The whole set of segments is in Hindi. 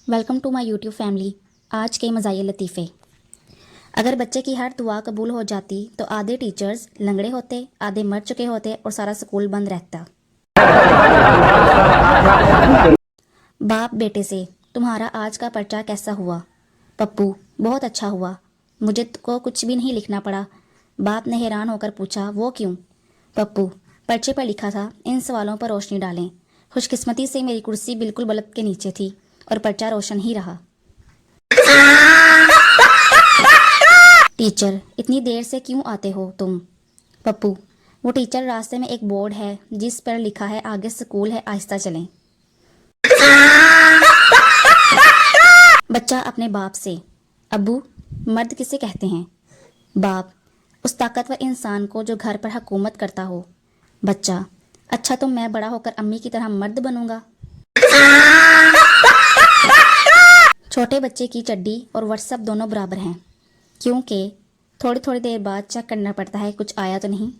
Welcome to my YouTube family. आज के मज़ाहिर लतीफ़े। अगर बच्चे की हर दुआ कबूल हो जाती तो आधे टीचर्स लंगड़े होते, आधे मर चुके होते और सारा स्कूल बंद रहता। बाप बेटे से, तुम्हारा आज का पर्चा कैसा हुआ? पप्पू, बहुत अच्छा हुआ, मुझे को कुछ भी नहीं लिखना पड़ा। बाप ने हैरान होकर पूछा, वो क्यों? पप्पू, पर्चे पर लिखा था, इन सवालों पर रोशनी डालें। खुशकिस्मती से मेरी कुर्सी बिल्कुल बल्ब के नीचे थी और पर्चा रोशन ही रहा। टीचर, इतनी देर से क्यों आते हो तुम? पप्पू, वो टीचर, रास्ते में एक बोर्ड है जिस पर लिखा है आगे स्कूल है, आहिस्ता चलें। बच्चा अपने बाप से, अब्बू, मर्द किसे कहते हैं? बाप, उस ताकतवर इंसान को जो घर पर हुकूमत करता हो। बच्चा, अच्छा तो मैं बड़ा होकर अम्मी की तरह मर्द बनूंगा। छोटे बच्चे की चड्डी और व्हाट्सएप दोनों बराबर हैं, क्योंकि थोड़ी थोड़ी देर बाद चेक करना पड़ता है कुछ आया तो नहीं।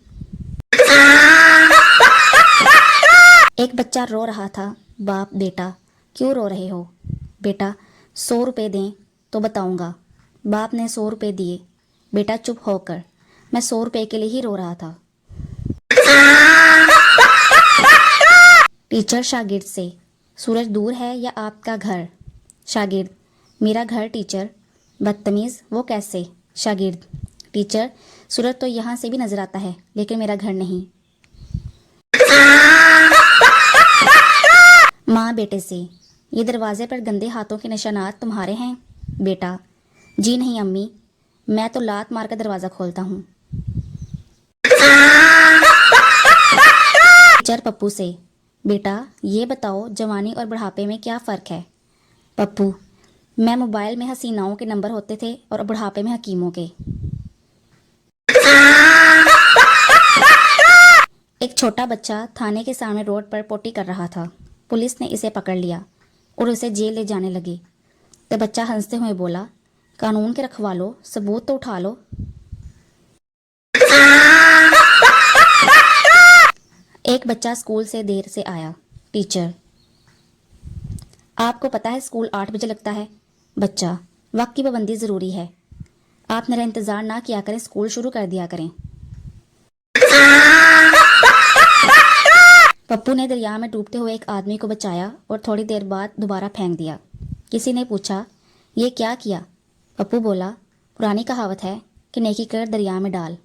एक बच्चा रो रहा था। बाप, बेटा क्यों रो रहे हो? बेटा, 100 रुपये दें तो बताऊंगा। बाप ने 100 रुपये दिए। बेटा चुप होकर, मैं 100 रुपये के लिए ही रो रहा था। टीचर शागिर्द से, सूरज दूर है या आपका घर? शागिर्द, मेरा घर टीचर। बदतमीज़, वो कैसे? शागिर्द, टीचर, सूरज तो यहाँ से भी नजर आता है लेकिन मेरा घर नहीं। माँ बेटे से, ये दरवाजे पर गंदे हाथों के निशानात तुम्हारे हैं? बेटा, जी नहीं अम्मी, मैं तो लात मार कर दरवाज़ा खोलता हूँ। टीचर पप्पू से, बेटा ये बताओ जवानी और बुढ़ापे में क्या फ़र्क है? पप्पू, मैं मोबाइल में हसीनाओं के नंबर होते थे और बुढ़ापे में हकीमों के। एक छोटा बच्चा थाने के सामने रोड पर पोटी कर रहा था। पुलिस ने इसे पकड़ लिया और उसे जेल ले जाने लगी। तो बच्चा हंसते हुए बोला, कानून के रखवालो, सबूत तो उठा लो। एक बच्चा स्कूल से देर से आया। टीचर, आपको पता है स्कूल 8 बजे लगता है। बच्चा, वक्त की पाबंदी ज़रूरी है, आप मेरा इंतज़ार ना किया करें, स्कूल शुरू कर दिया करें। पप्पू ने दरिया में डूबते हुए एक आदमी को बचाया और थोड़ी देर बाद दोबारा फेंक दिया। किसी ने पूछा, ये क्या किया? पप्पू बोला, पुरानी कहावत है कि नेकी कर दरिया में डाल।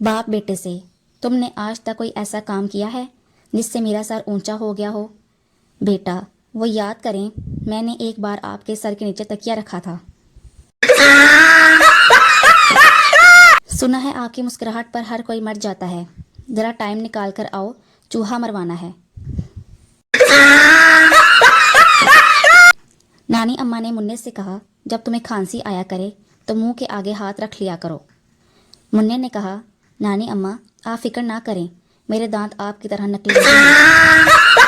बाप बेटे से, तुमने आज तक कोई ऐसा काम किया है जिससे मेरा सर ऊंचा हो गया हो? बेटा, वो याद करें, मैंने एक बार आपके सर के नीचे तकिया रखा था। सुना है आपकी मुस्कुराहट पर हर कोई मर जाता है, जरा टाइम निकाल कर आओ, चूहा मरवाना है। नानी अम्मा ने मुन्ने से कहा, जब तुम्हें खांसी आया करे तो मुंह के आगे हाथ रख लिया करो। मुन्ने ने कहा, नानी अम्मा आप फिक्र ना करें, मेरे दांत आपकी तरह नकली नहीं हैं।